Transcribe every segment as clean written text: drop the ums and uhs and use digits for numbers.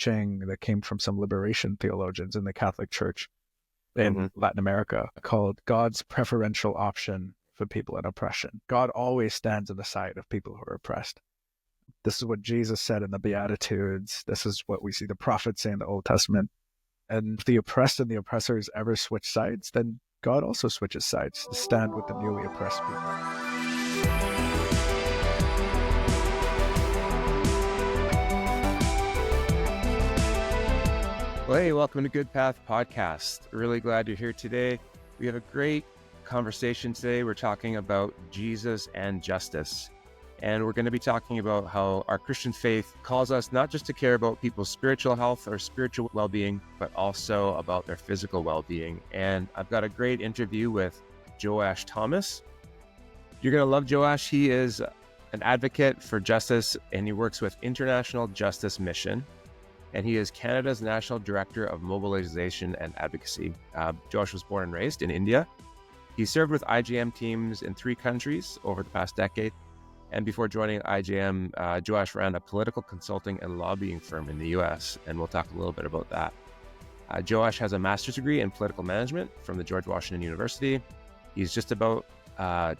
teaching that came from some liberation theologians in the Catholic Church in Latin America called God's preferential option for people in oppression. God always stands on the side of people who are oppressed. This is what Jesus said in the Beatitudes. This is what we see the prophets say in the Old Testament. And if the oppressed and the oppressors ever switch sides, then God also switches sides to stand with the newly oppressed people. Well, hey, welcome to Good Path Podcast. Really glad you're here today. We have a great conversation today. We're talking about Jesus and justice. And we're going to be talking about how our Christian faith calls us not just to care about people's spiritual health or spiritual well-being, but also about their physical well-being. And I've got a great interview with Joash Thomas. You're going to love Joash. He is an advocate for justice, and he works with International Justice Mission. And he is Canada's National Director of Mobilization and Advocacy. Joash was born and raised in India. He served with IJM teams in 3 countries over the past decade. And before joining IJM, Joash ran a political consulting and lobbying firm in the US, and we'll talk a little bit about that. Joash has a master's degree in political management from the George Washington University. He's just about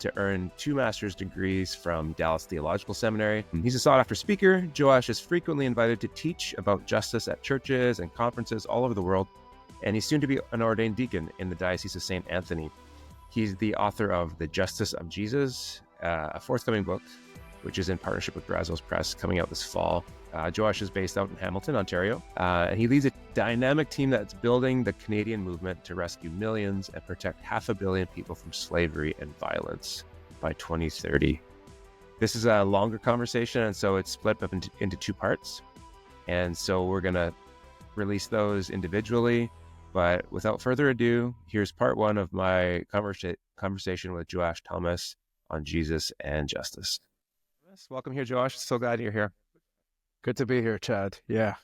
to earn 2 master's degrees from Dallas Theological Seminary. He's a sought-after speaker. Joash is frequently invited to teach about justice at churches and conferences all over the world, and he's soon to be an ordained deacon in the Diocese of St. Anthony. He's the author of The Justice of Jesus, a forthcoming book, which is in partnership with Brazos Press, coming out this fall. Joash is based out in Hamilton, Ontario, and he leads a dynamic team that's building the Canadian movement to rescue millions and protect 500 million people from slavery and violence by 2030. This is a longer conversation, and so it's split up into 2 parts. And so we're going to release those individually. But without further ado, here's part 1 of my conversation with Joash Thomas on Jesus and justice. Welcome here, Joash. So glad you're here. Good to be here, Chad. Yeah.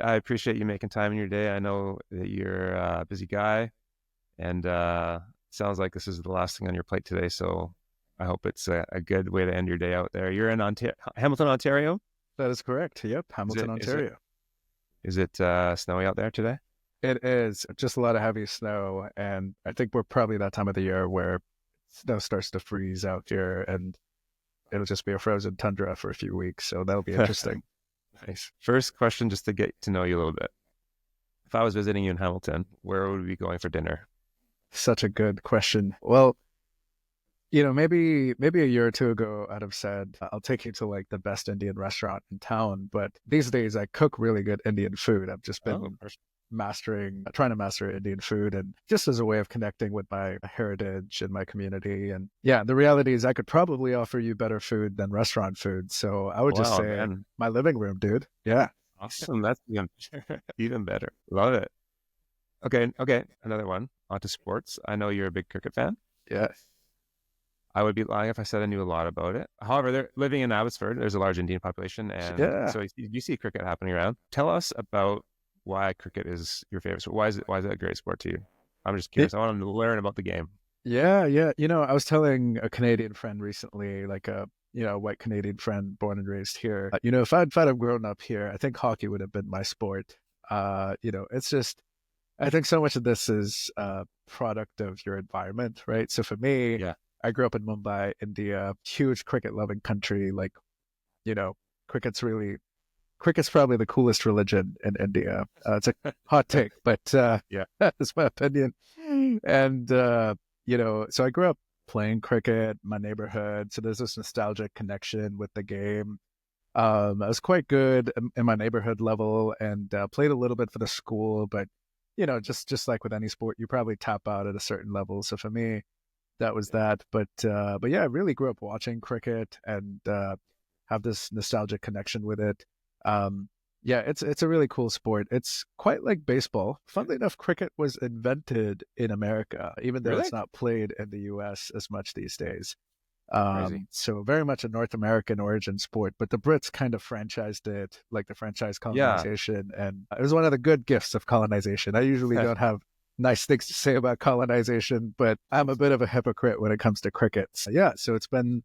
I appreciate you making time in your day. I know that you're a busy guy, and sounds like this is the last thing on your plate today. So I hope it's a good way to end your day out there. You're in Hamilton, Ontario? That is correct. Yep. Hamilton, Ontario. Is it snowy out there today? It is. Just a lot of heavy snow. And I think we're probably that time of the year where snow starts to freeze out here, and it'll just be a frozen tundra for a few weeks. So that'll be interesting. Nice. First question, just to get to know you a little bit. If I was visiting you in Hamilton, where would we be going for dinner? Such a good question. Well, maybe a year or 2 ago, I'd have said, I'll take you to like the best Indian restaurant in town. But these days I cook really good Indian food. I've just been trying to master Indian food, and just as a way of connecting with my heritage and my community. And yeah, the reality is I could probably offer you better food than restaurant food. So I would just say my living room, dude. Yeah. Awesome. That's even better. Love it. Okay. Another one. On to sports. I know you're a big cricket fan. Yeah. I would be lying if I said I knew a lot about it. However, living in Abbotsford, there's a large Indian population, and so you see cricket happening around. Tell us about why cricket is your favorite sport. Why is it a great sport to you? I'm just curious. I want to learn about the game. Yeah. I was telling a Canadian friend recently, like a white Canadian friend born and raised here. If I'd have grown up here, I think hockey would have been my sport. It's just, I think so much of this is a product of your environment, right? So for me, I grew up in Mumbai, India, huge cricket-loving country. Like, cricket's probably the coolest religion in India. It's a hot take, but that's my opinion. And, so I grew up playing cricket in my neighborhood. So there's this nostalgic connection with the game. I was quite good in my neighborhood level, and played a little bit for the school. But, just like with any sport, you probably tap out at a certain level. So for me, that was that. But yeah, I really grew up watching cricket and have this nostalgic connection with it. It's a really cool sport. It's quite like baseball. Funnily enough, cricket was invented in America, even though it's not played in the US as much these days. So very much a North American origin sport, but the Brits kind of franchised it, like the franchise colonization. And it was one of the good gifts of colonization. I usually don't have nice things to say about colonization, but I'm a bit of a hypocrite when it comes to cricket. So it's been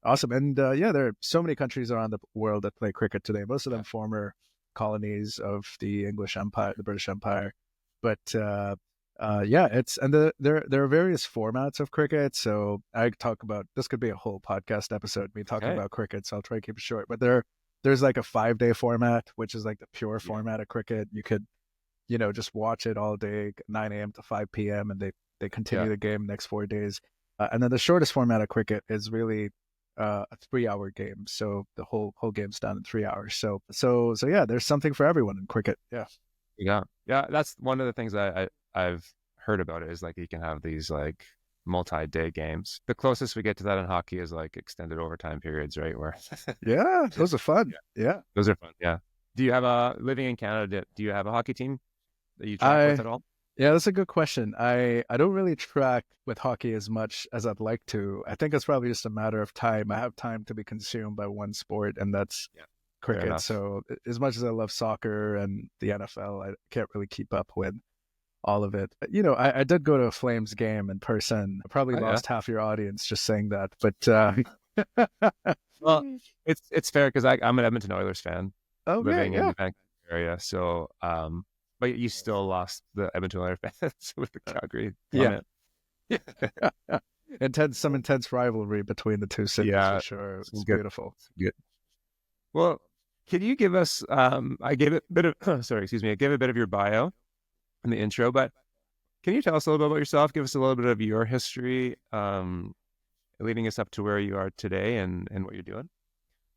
awesome. And there are so many countries around the world that play cricket today, most of them former colonies of the English Empire, the British Empire. But yeah, there are various formats of cricket. So I talk about, this could be a whole podcast episode, me talking Okay. about cricket. So I'll try to keep it short. But there's like a 5-day format, which is like the pure Yeah. format of cricket. You could, just watch it all day, 9 a.m. to 5 p.m. and they continue Yeah. the game next 4 days. And then the shortest format of cricket is really a 3-hour game. So the whole game's done in 3 hours. So yeah, there's something for everyone in cricket. Yeah. Yeah. Yeah. That's one of the things I've heard about it, is like you can have these like multi-day games. The closest we get to that in hockey is like extended overtime periods, right? Where Yeah, those are fun. Yeah. those are fun. Yeah. Do you have living in Canada, do you have a hockey team that you track with I at all? Yeah, that's a good question. I don't really track with hockey as much as I'd like to. I think it's probably just a matter of time. I have time to be consumed by one sport, and that's Yeah. Fair cricket. enough. So as much as I love soccer and the NFL, I can't really keep up with all of it. I did go to a Flames game in person. I probably Oh, yeah. lost half your audience just saying that, but Well, it's fair because I'm an Edmonton Oilers fan okay, living in yeah, the Vancouver area. So, but you still lost the Edmonton Oilers fans with the Calgary yeah. comment. Some intense rivalry between the two cities for Yeah, sure. some It's good, beautiful. good. Well, can you give us? I gave it a bit of sorry, excuse me. I gave a bit of your bio in the intro, but can you tell us a little bit about yourself? Give us a little bit of your history, leading us up to where you are today and what you're doing.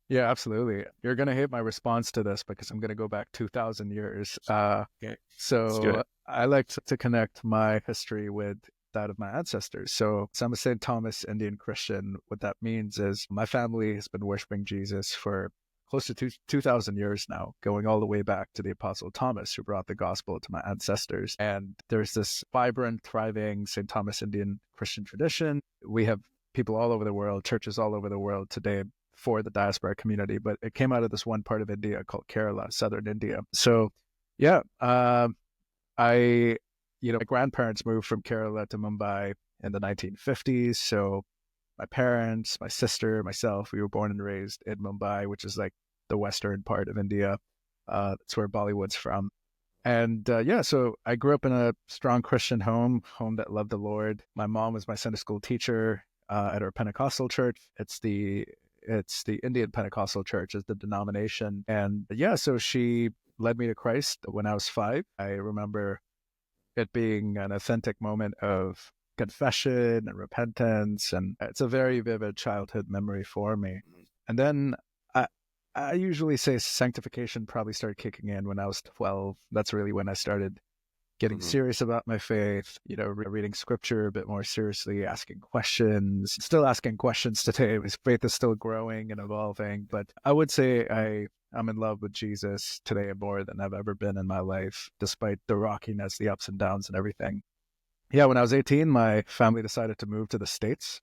Yeah, absolutely. You're gonna hate my response to this because I'm gonna go back 2,000 years. Okay, let's do So it. I like to connect my history with that of my ancestors. So I'm a St. Thomas Indian Christian. What that means is my family has been worshiping Jesus for close to 2,000 years now, going all the way back to the Apostle Thomas, who brought the gospel to my ancestors. And there's this vibrant, thriving St. Thomas Indian Christian tradition. We have people all over the world, churches all over the world today for the diaspora community, but it came out of this one part of India called Kerala, southern India. So, yeah, my grandparents moved from Kerala to Mumbai in the 1950s. So my parents, my sister, myself, we were born and raised in Mumbai, which is like the western part of India. That's where Bollywood's from. And yeah, so I grew up in a strong Christian home that loved the Lord. My mom was my Sunday school teacher at our Pentecostal church. It's the Indian Pentecostal church is the denomination. And yeah, so she led me to Christ when I was 5. I remember it being an authentic moment of confession and repentance. And it's a very vivid childhood memory for me. And then I, I usually say sanctification probably started kicking in when I was 12. That's really when I started getting Mm-hmm. serious about my faith, reading scripture a bit more seriously, asking questions, still asking questions today. His faith is still growing and evolving. But I would say I'm in love with Jesus today more than I've ever been in my life, despite the rockiness, the ups and downs and everything. Yeah, when I was 18, my family decided to move to the States,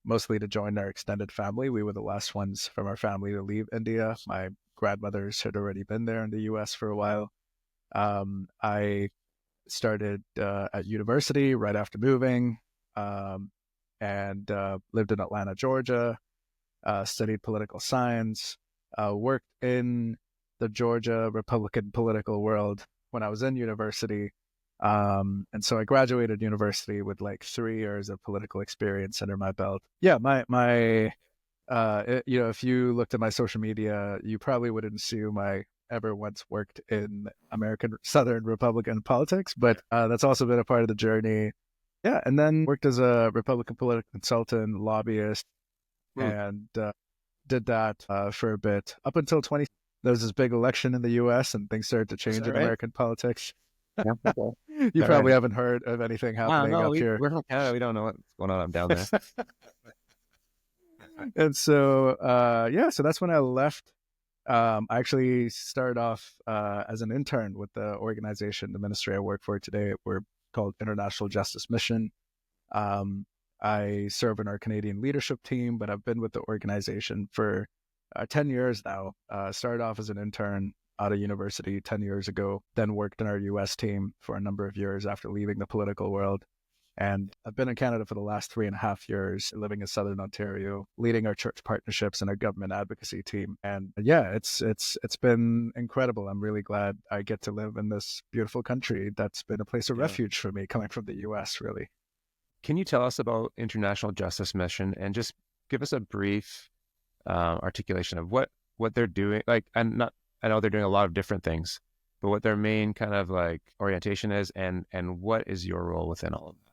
mostly to join our extended family. We were the last ones from our family to leave India. My grandmothers had already been there in the US for a while. I started at university right after moving, and lived in Atlanta, Georgia, studied political science, worked in the Georgia Republican political world when I was in university. And so I graduated university with like 3 years of political experience under my belt. Yeah, if you looked at my social media, you probably wouldn't assume I ever once worked in American Southern Republican politics, but that's also been a part of the journey. Yeah, and then worked as a Republican political consultant, lobbyist, Hmm. and did that for a bit up until 20. There was this big election in the U.S. and things started to Is change that in right? American politics. Yeah. Okay. You All right. probably haven't heard of anything Wow, happening no, up here. we're from Canada. We don't know what's going on down there. And so, yeah, so that's when I left. I actually started off as an intern with the organization, the ministry I work for today. We're called International Justice Mission. I serve in our Canadian leadership team, but I've been with the organization for 10 years now. Started off as an intern out of university 10 years ago, then worked in our US team for a number of years after leaving the political world. And I've been in Canada for the last 3.5 years, living in Southern Ontario, leading our church partnerships and our government advocacy team. And yeah, it's been incredible. I'm really glad I get to live in this beautiful country that's been a place of Yeah. refuge for me coming from the US, really. Can you tell us about International Justice Mission and just give us a brief articulation of what they're doing? Like, I know they're doing a lot of different things, but what their main kind of like orientation is, and what is your role within all of that?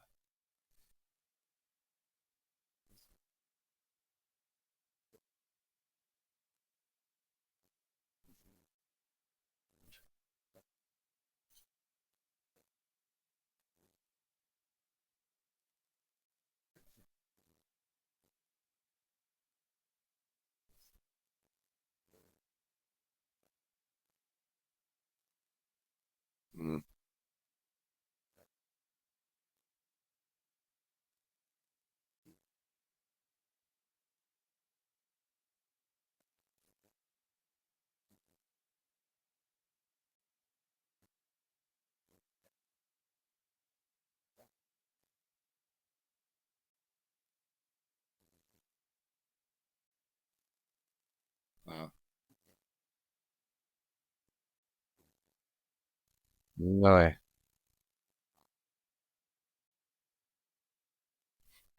Wow. Really?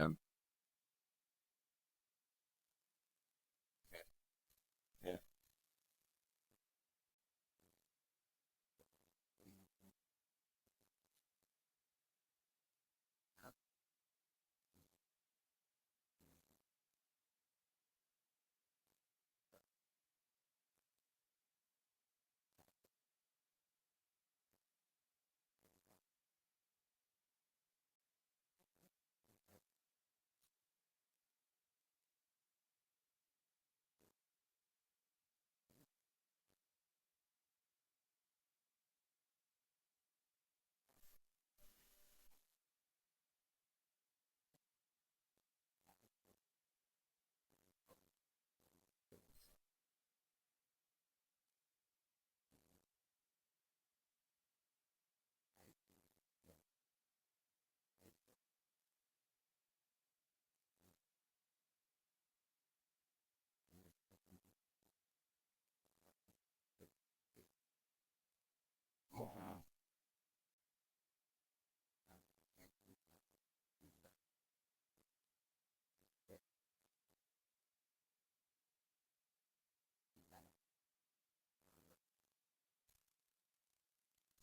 Yeah. Yeah.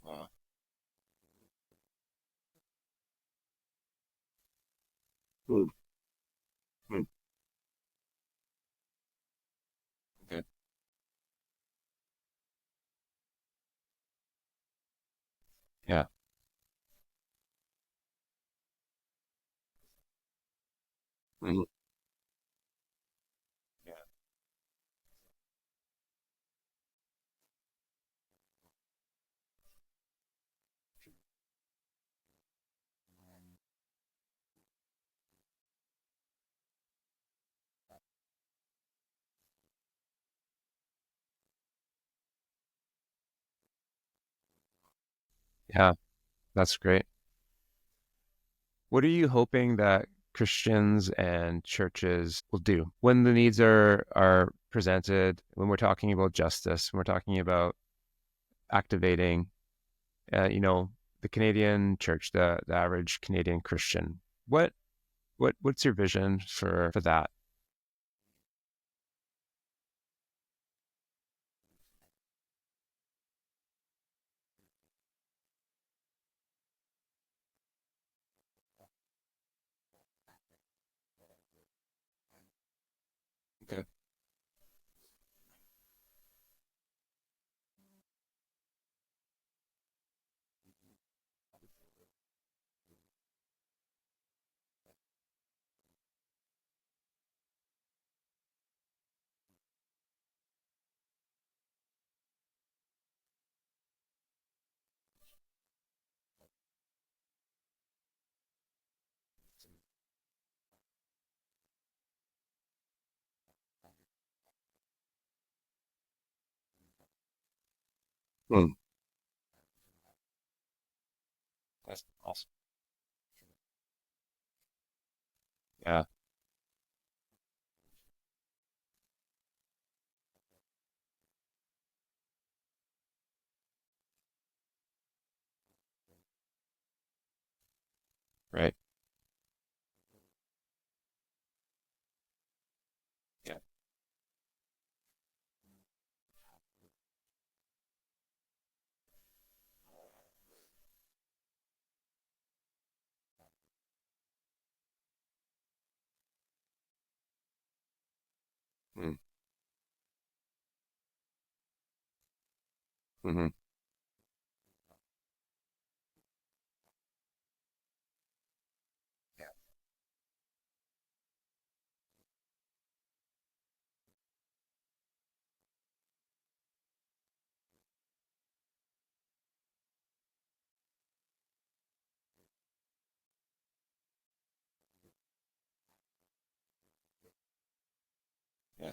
Wow. Hmm. Hmm. Okay. Yeah. Mhm. Yeah. Yeah. That's great. What are you hoping that Christians and churches will do when the needs are presented, when we're talking about justice, when we're talking about activating, you know, the Canadian church, the average Canadian Christian? What what's your vision for that? Okay. Hmm. That's awesome. Yeah. Right. Yeah. Mm. Hmm. Yeah. Yeah.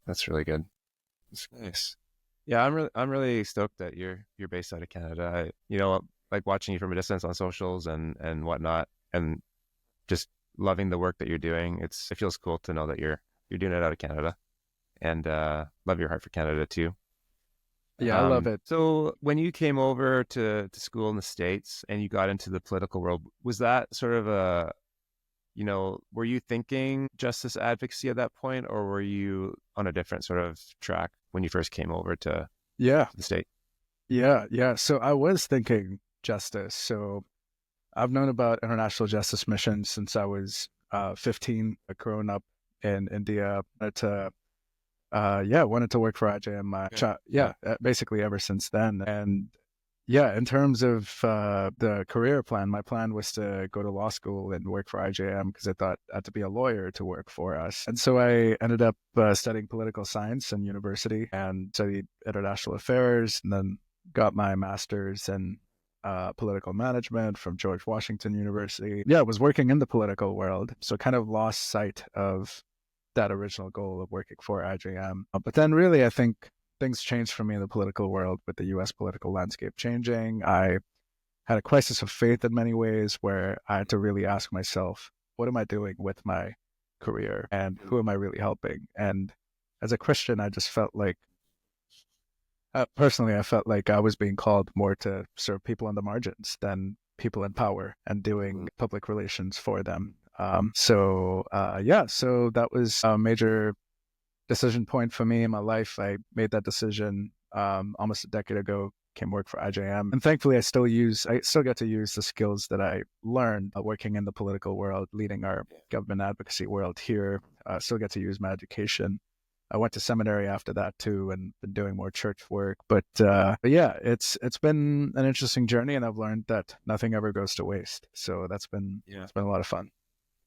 That's really good. That's nice. Yeah, I'm really stoked that you're based out of Canada. Like watching you from a distance on socials and whatnot, and just loving the work that you're doing. It feels cool to know that you're doing it out of Canada, and love your heart for Canada too. Yeah, I love it. So when you came over to school in the States and you got into the political world, was that sort of were you thinking justice advocacy at that point, or were you on a different sort of track when you first came over Yeah, to the state? yeah. So I was thinking justice. So I've known about international justice missions since I was 15, growing up in India. Wanted to work for IJM. Okay. Yeah. Basically ever since then. And yeah, in terms of the career plan, my plan was to go to law school and work for IJM because I thought I had to be a lawyer to work for us. And so I ended up studying political science in university and studied international affairs, and then got my master's in political management from George Washington University. Yeah, I was working in the political world, so kind of lost sight of that original goal of working for IJM. But then really, I think things changed for me in the political world with the US political landscape changing. I had a crisis of faith in many ways where I had to really ask myself, what am I doing with my career and who am I really helping? And as a Christian, I just felt like, personally, I felt like I was being called more to serve people on the margins than people in power and doing public relations for them. So that was a major decision point for me in my life. I made that decision almost a decade ago. Came work for IJM, and thankfully, I still get to use the skills that I learned working in the political world, leading our government advocacy world here. Still get to use my education. I went to seminary after that too, and been doing more church work. But yeah, it's been an interesting journey, and I've learned that nothing ever goes to waste. So Yeah. it's been a lot of fun.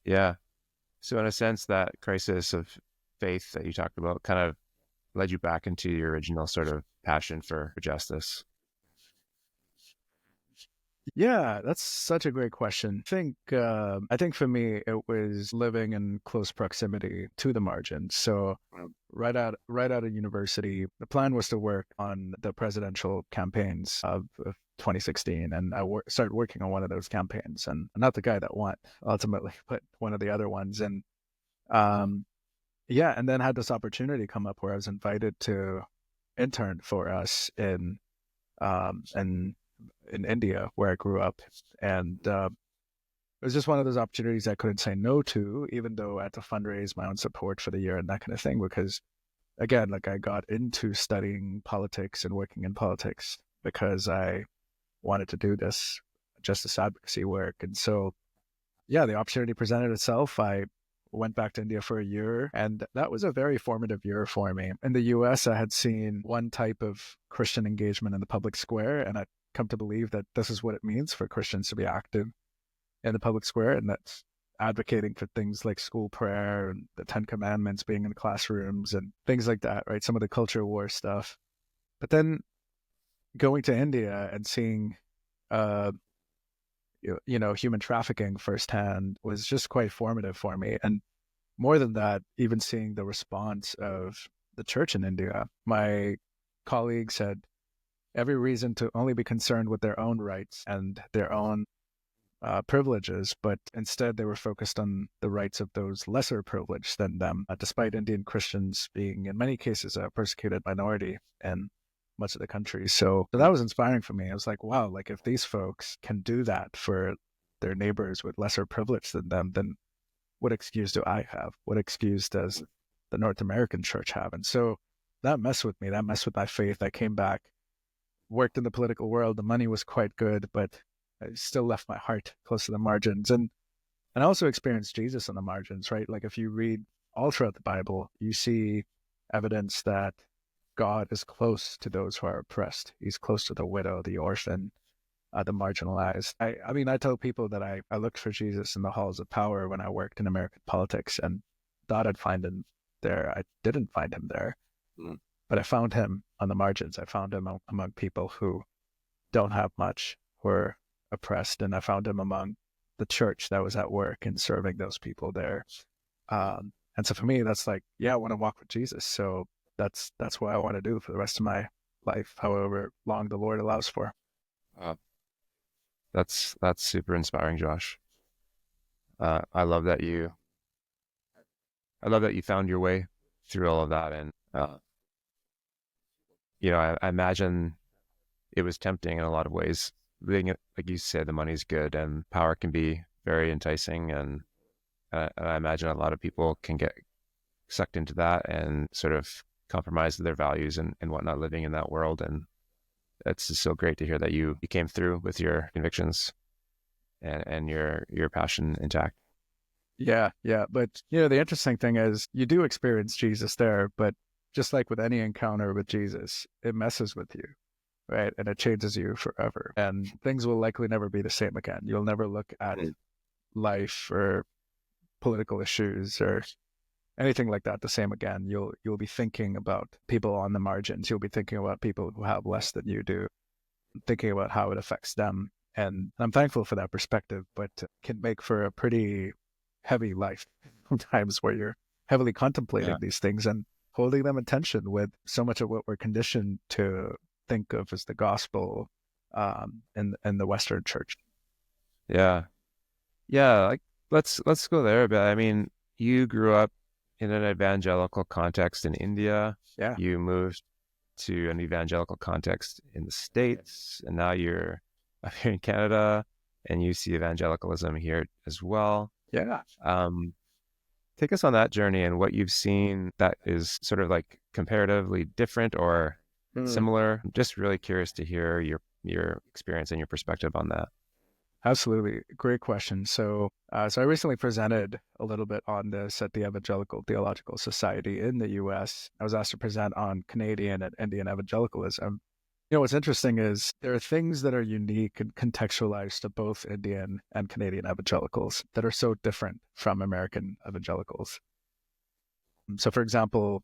Yeah. So in a sense, that crisis of faith that you talked about kind of led you back into your original sort of passion for justice. Yeah, that's such a great question. I think for me it was living in close proximity to the margins. So Wow. right out of university, the plan was to work on the presidential campaigns of 2016, and started working on one of those campaigns, and not the guy that won ultimately, but one of the other ones. And um, yeah, and then had this opportunity come up where I was invited to intern for us in India where I grew up, and it was just one of those opportunities I couldn't say no to, even though I had to fundraise my own support for the year and that kind of thing. Because again, like I got into studying politics and working in politics because I wanted to do this justice advocacy work, and so yeah, the opportunity presented itself. I went back to India for a year, and that was a very formative year for me. In the US, I had seen one type of Christian engagement in the public square, and I'd come to believe that this is what it means for Christians to be active in the public square, and that's advocating for things like school prayer and the Ten Commandments being in the classrooms and things like that, right? Some of the culture war stuff. But then going to India and seeing uh, human trafficking firsthand was just quite formative for me. And more than that, even seeing the response of the church in India, my colleagues had every reason to only be concerned with their own rights and their own privileges, but instead they were focused on the rights of those lesser privileged than them, despite Indian Christians being, in many cases, a persecuted minority in much of the country. So that was inspiring for me. I was like, wow, like if these folks can do that for their neighbors with lesser privilege than them, then what excuse do I have? What excuse does the North American church have? And so that messed with me. That messed with my faith. I came back, worked in the political world. The money was quite good, but I still left my heart close to the margins. And I also experienced Jesus on the margins, right? Like if you read all throughout the Bible, you see evidence that God is close to those who are oppressed. He's close to the widow, the orphan, the marginalized. I mean, I tell people that I looked for Jesus in the halls of power when I worked in American politics and thought I'd find him there. I didn't find him there, but I found him on the margins. I found him among people who don't have much, who are oppressed, and I found him among the church that was at work and serving those people there. And so for me, that's like, yeah, I want to walk with Jesus. So that's what I want to do for the rest of my life, however long the Lord allows for. That's super inspiring, Josh. I love that you found your way through all of that, and I imagine it was tempting in a lot of ways. Like you said, the money's good and power can be very enticing, and I imagine a lot of people can get sucked into that and sort of compromise their values and whatnot living in that world. And it's just so great to hear that you came through with your convictions and your passion intact. Yeah. But the interesting thing is you do experience Jesus there, but just like with any encounter with Jesus, it messes with you, right? And it changes you forever. And things will likely never be the same again. You'll never look at life or political issues or anything like that the same again. You'll be thinking about people on the margins. You'll be thinking about people who have less than you do, thinking about how it affects them. And I'm thankful for that perspective, but it can make for a pretty heavy life sometimes where you're heavily contemplating these things and holding them in tension with so much of what we're conditioned to think of as the gospel in the Western church. Yeah. Like let's go there a bit. I mean, you grew up in an evangelical context in India. Yeah. You moved to an evangelical context in the States, and now you're up here in Canada, and you see evangelicalism here as well. Yeah. Take us on that journey and what you've seen that is sort of like comparatively different or similar. I'm just really curious to hear your experience and your perspective on that. Absolutely. Great question. So I recently presented a little bit on this at the Evangelical Theological Society in the US. I was asked to present on Canadian and Indian evangelicalism. What's interesting is there are things that are unique and contextualized to both Indian and Canadian evangelicals that are so different from American evangelicals. So, for example,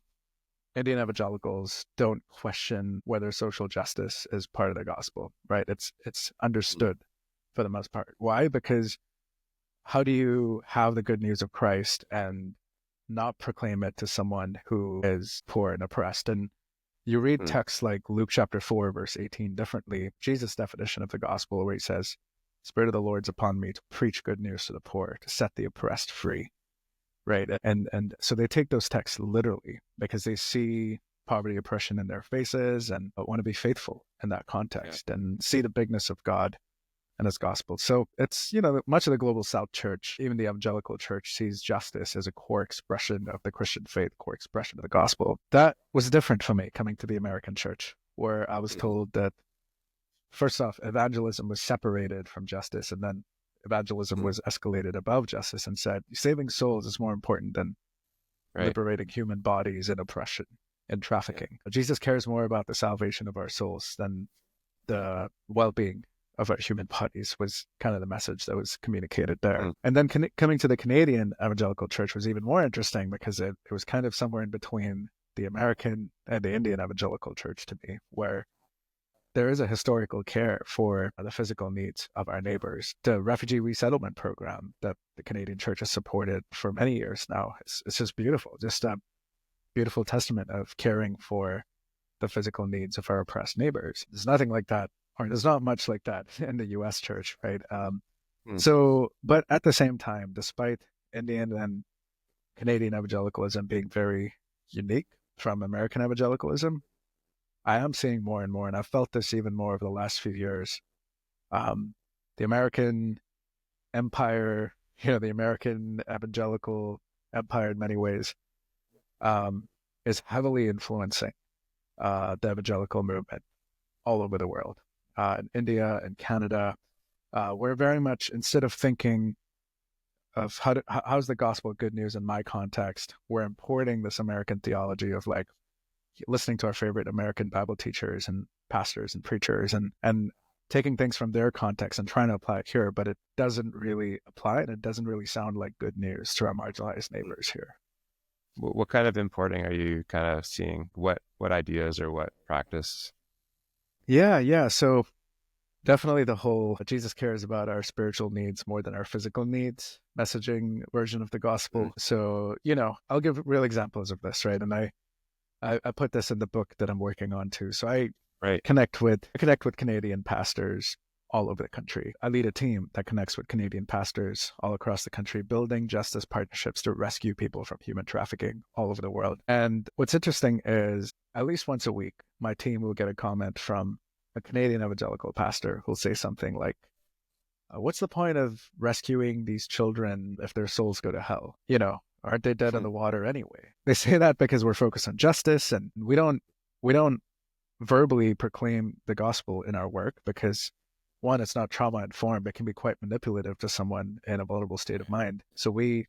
Indian evangelicals don't question whether social justice is part of the gospel, right? It's understood for the most part. Why? Because how do you have the good news of Christ and not proclaim it to someone who is poor and oppressed? And you read texts like Luke chapter 4, verse 18 differently. Jesus' definition of the gospel where he says, Spirit of the Lord's upon me to preach good news to the poor, to set the oppressed free, right? And so they take those texts literally because they see poverty, oppression in their faces and want to be faithful in that context and see the bigness of God and his gospel. So it's, much of the global South church, even the evangelical church, sees justice as a core expression of the Christian faith, core expression of the gospel. That was different for me coming to the American church, where I was told that, first off, evangelism was separated from justice, and then evangelism was escalated above justice and said, saving souls is more important than liberating human bodies in oppression and trafficking. Jesus cares more about the salvation of our souls than the well-being of our human bodies, was kind of the message that was communicated there. And then coming to the Canadian evangelical church was even more interesting because it was kind of somewhere in between the American and the Indian evangelical church to me, where there is a historical care for the physical needs of our neighbors. The refugee resettlement program that the Canadian church has supported for many years now, it's just beautiful, just a beautiful testament of caring for the physical needs of our oppressed neighbors. There's nothing like that, or there's not much like that in the U.S. church, right? Hmm. So, but at the same time, despite Indian and Canadian evangelicalism being very unique from American evangelicalism, I am seeing more and more, and I've felt this even more over the last few years. Um, the American empire, the American evangelical empire in many ways, um, is heavily influencing the evangelical movement all over the world. In India and Canada, we're very much, instead of thinking of how's the gospel good news in my context, we're importing this American theology of like listening to our favorite American Bible teachers and pastors and preachers and taking things from their context and trying to apply it here, but it doesn't really apply and it doesn't really sound like good news to our marginalized neighbors here. What kind of importing are you kind of seeing? What ideas or what practice? Yeah. So definitely the whole Jesus cares about our spiritual needs more than our physical needs messaging version of the Mm. gospel. So, I'll give real examples of this, right? And I put this in the book that I'm working on too. So I Right. connect with Canadian pastors all over the country. I lead a team that connects with Canadian pastors all across the country, building justice partnerships to rescue people from human trafficking all over the world. And what's interesting is at least once a week, my team will get a comment from a Canadian evangelical pastor who'll say something like, what's the point of rescuing these children if their souls go to hell? Aren't they dead in Hmm. the water anyway? They say that because we're focused on justice, and we don't verbally proclaim the gospel in our work because one, it's not trauma informed. It can be quite manipulative to someone in a vulnerable state of mind. So we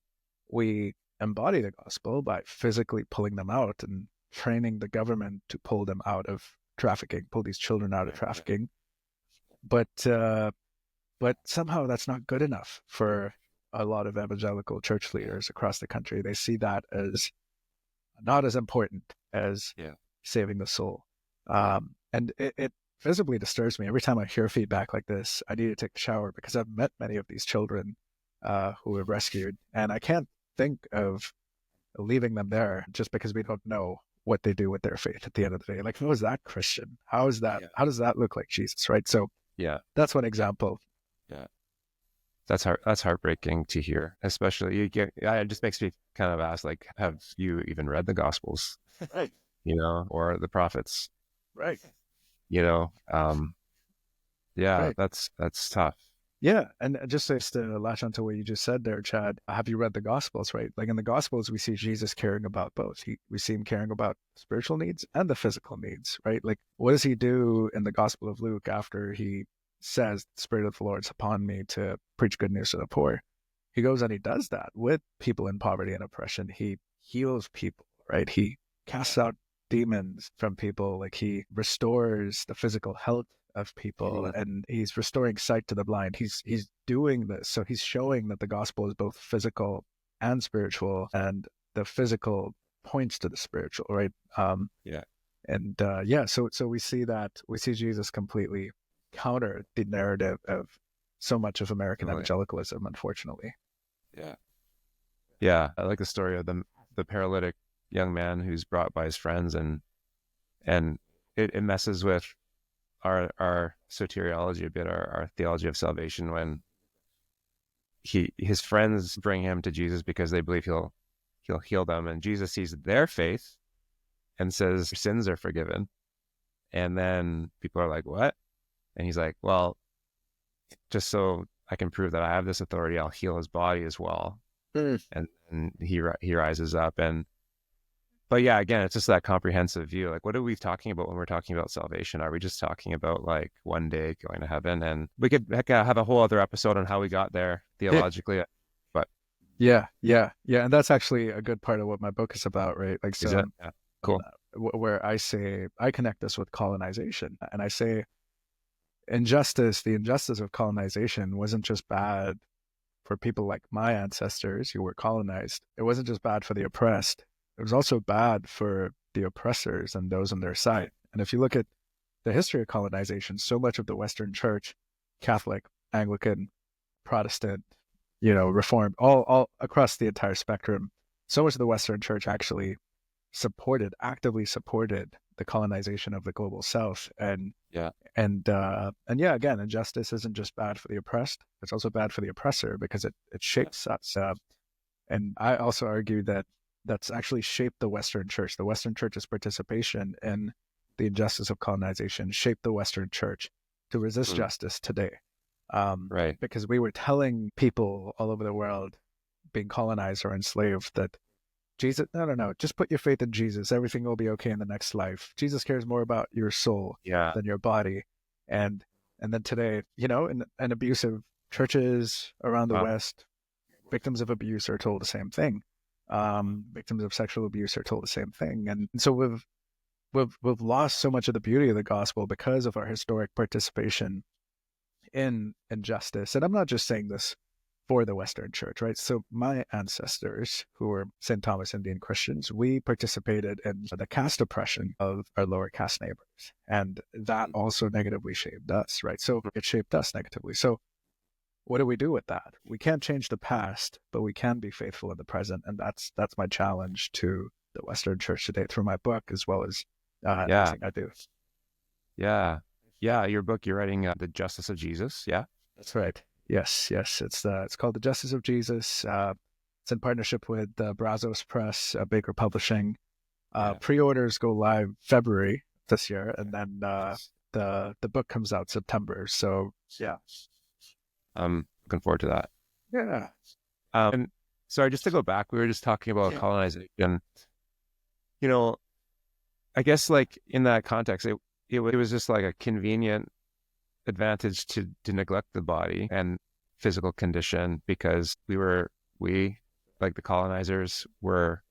embody the gospel by physically pulling them out and training the government to pull them out of trafficking, pull these children out of Yeah. trafficking. But somehow that's not good enough for a lot of evangelical church Yeah. leaders across the country. They see that as not as important as Yeah. saving the soul. Yeah. And it visibly disturbs me every time I hear feedback like this. I need to take a shower because I've met many of these children who were rescued, and I can't think of leaving them there just because we don't know what they do with their faith at the end of the day. Like, how is that Christian? How is that? Yeah. How does that look like Jesus? Right. So Yeah. that's one example. Yeah. That's heartbreaking to hear, especially yeah, it just makes me kind of ask, like, have you even read the Gospels, Right. or the prophets, Right. you know? Yeah, Right. that's tough. Yeah, and just to latch onto what you just said there, Chad, have you read the Gospels, right? Like in the Gospels, we see Jesus caring about both. We see him caring about spiritual needs and the physical needs, right? Like, what does he do in the Gospel of Luke after he says, "The Spirit of the Lord is upon me to preach good news to the poor"? He goes and he does that with people in poverty and oppression. He heals people, right? He casts out demons from people. Like he restores the physical health of people, Mhm. and he's restoring sight to the blind. He's doing this, so he's showing that the gospel is both physical and spiritual, and the physical points to the spiritual, right? Yeah, And yeah, so we see Jesus completely counter the narrative of so much of American totally. evangelicalism, unfortunately. Yeah. Yeah, I like the story of the paralytic young man who's brought by his friends, and it messes with our soteriology a bit, our theology of salvation, when his friends bring him to Jesus because they believe he'll heal them, and Jesus sees their faith and says your sins are forgiven. And then people are like, what? And he's like, well, just so I can prove that I have this authority, I'll heal his body as well. Mm. And he rises up. And but yeah, again, it's just that comprehensive view. Like, what are we talking about when we're talking about salvation? Are we just talking about like one day going to heaven? And we could have a whole other episode on how we got there Yeah, theologically. But yeah, and that's actually a good part of what my book is about, right? Like, is so it? Yeah. Cool. where I say I connect this with colonization, and I say the injustice of colonization wasn't just bad for people like my ancestors who were colonized. It wasn't just bad for the oppressed. It was also bad for the oppressors and those on their side. And if you look at the history of colonization, so much of the Western Church, Catholic, Anglican, Protestant, Reformed, all across the entire spectrum, so much of the Western Church actually actively supported the colonization of the global South. Yeah. And yeah, again, injustice isn't just bad for the oppressed; it's also bad for the oppressor because it shapes us. And I also argue that that's actually shaped the Western Church. The Western Church's participation in the injustice of colonization shaped the Western Church to resist justice today. Right. Because we were telling people all over the world being colonized or enslaved that Jesus, no, just put your faith in Jesus. Everything will be okay in the next life. Jesus cares more about your soul Yeah. than your body. And then today, in abusive churches around the Wow. West, victims of abuse are told the same thing. Victims of sexual abuse are told the same thing. And so we've lost so much of the beauty of the gospel because of our historic participation in injustice. And I'm not just saying this for the Western Church, right? So my ancestors, who were St. Thomas Indian Christians, we participated in the caste oppression of our lower caste neighbors. And that also negatively shaped us, right? So it shaped us negatively. So what do we do with that? We can't change the past, but we can be faithful in the present. And that's my challenge to the Western Church today through my book, as well as everything I do. Yeah. Your book, you're writing The Justice of Jesus. Yeah. That's right. Yes. It's called The Justice of Jesus. It's in partnership with Brazos Press, Baker Publishing. Pre-orders go live February this year, and then the book comes out September. So yeah, I'm looking forward to that. Yeah. And sorry, just to go back, we were just talking about colonization. I guess like in that context, it was just like a convenient advantage to neglect the body and physical condition because we like the colonizers were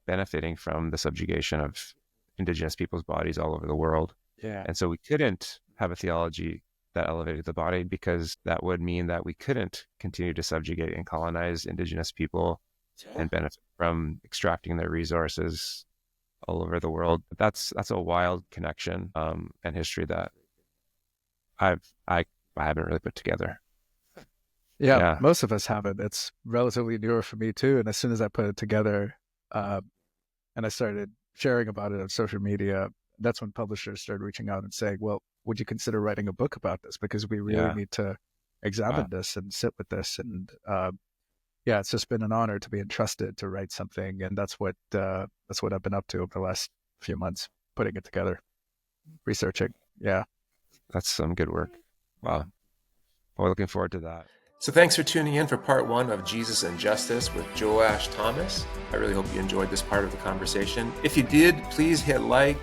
benefiting from the subjugation of indigenous people's bodies all over the world. Yeah. And so we couldn't have a theology that elevated the body because that would mean that we couldn't continue to subjugate and colonize indigenous people and benefit from extracting their resources all over the world. That's a wild connection and history that I haven't really put together. Yeah, most of us haven't. It's relatively newer for me too. And as soon as I put it together, and I started sharing about it on social media, that's when publishers started reaching out and saying, "Well, would you consider writing a book about this? Because we really need to examine this and sit with this." And it's just been an honor to be entrusted to write something, and that's what I've been up to over the last few months, putting it together, researching. Yeah, that's some good work. Wow, we're looking forward to that. So thanks for tuning in for part 1 of Jesus and Justice with Joash Thomas. I really hope you enjoyed this part of the conversation. If you did, please hit like,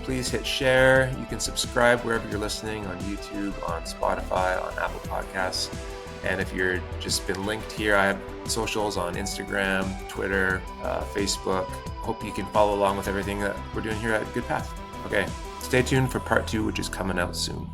please hit share. You can subscribe wherever you're listening, on YouTube, on Spotify, on Apple Podcasts. And if you're just been linked here, I have socials on Instagram, Twitter, Facebook. Hope you can follow along with everything that we're doing here at Good Path. Okay, stay tuned for part 2, which is coming out soon.